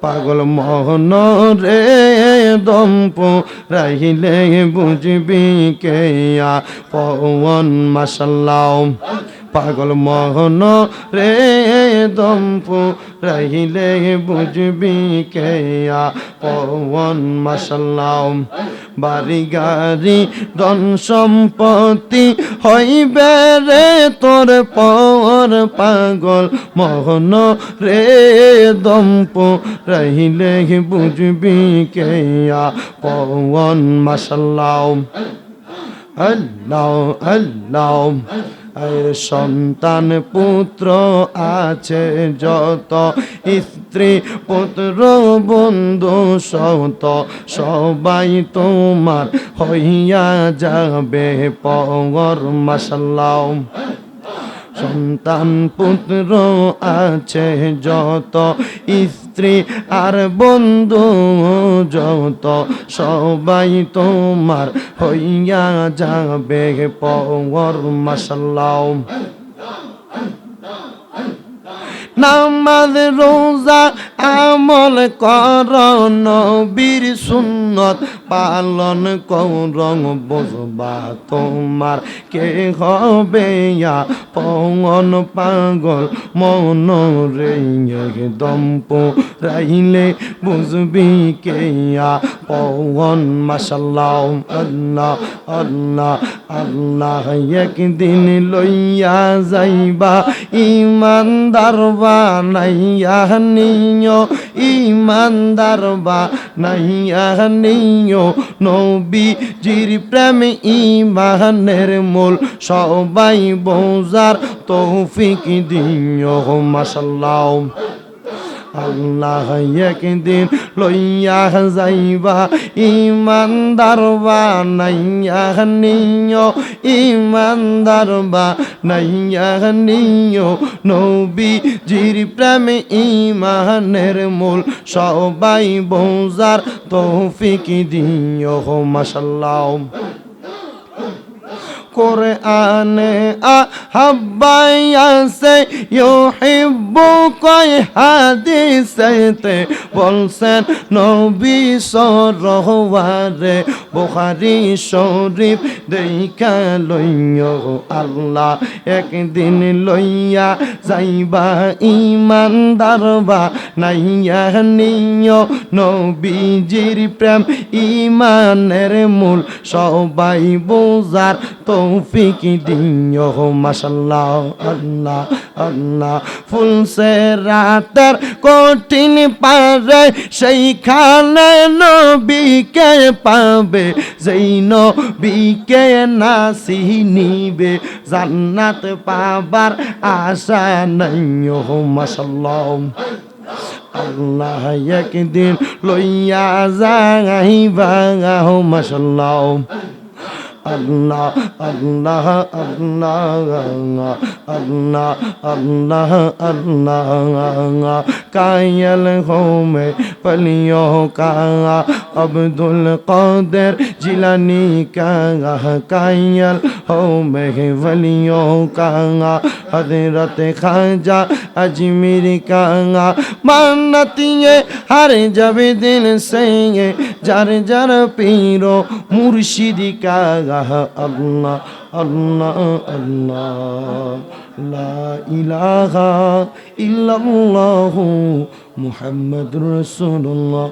পাগল মোহন রে দম্প রাহিলে বুঝবি কে পবন মাশাল্লাহ পাগল মোহন রে দম্প রাহিলে বুঝবি কে পবন মাশাল্লাহ বাড়ি গাড়ি ধন সম্পত্তি হইবে রে তোর পর পাগল মোহন রে দম্প রহিলে বুঝবি কে পবন মাশাল্লাহ আল্লাহ আল্লাহ সন্তান পুত্র আছে যত স্ত্রী পুত্র বন্ধু সত সবাই তোমার হইয়া যাবে পর মাশাল্লাহ সন্তান পুত্র আছে যত স্ত্রী আর বন্ধু যত সবাই তোমার হইয়া যাবে পর মাশাল্লাহ নামাজ রোজা আমল কর নবীর সুন্নত পালন করং বুঝবা তোমার কে হবে পবন পাগল মন রে দম্প রাইলে বুঝবি কে পবন মাশাল্লাহ আল্লাহ আল্লাহ আল্লাহ একদিন লইয়া যাইবা ইমানদার নাইয়া নিও ইমানদার বা নাইয়া নিও নবীজির প্রেম ইমানের মূল সবাই বোঝার তৌফিক দিও মাশাল্লাহ আল্লাহ একদিন লইয়া যাইবা ইমানদার বানাইয়া নিও ইমানদার বানাইয়া নিও নবীজির প্রেমে ইমানের মূল সবাই বোঝার তৌফিক দিও মাশাল্লাহ কোরআনে আহাব্বায়াসে ইউহিব্বুকা হাদিসেতে বলছেন নবী সরওয়ারে বুখারী শরীফ দেখা লইও আল্লাহ একদিন লইয়া যাইবা ইমানদার বা নাইয়া নিও নবীজির প্রেম ইমানের মূল সবাই বোঝার তৌফিক দিও মাশাল্লাহ আল্লাহ আল্লাহ ফুলসে রাতের কঠিন পারে সেইখানে নবীকে পাবে যেই নবীকে নাসি নিবে জান্নাত পাবার আশা নাই মাশাল্লাহ আল্লাহ একদিন লইয়া যাইবা মাশাল্লাহ আল্লাহ আল্লাহ আল্লাহ আল্লাহ আল্লাহ আল্লাহ কাयल हो में पलियों का अब्दुल कादिर जिलानी का कायल हो में वलियों का हजरत ख्वाजा अजमेर का मानतिए हर जब दिल से जार जार पीरो मुर्शिद का अल्लाह अल्लाह अल्लाह ला इलाहा इल्लल्लाहु मुहम्मदुर रसूलुल्लाह।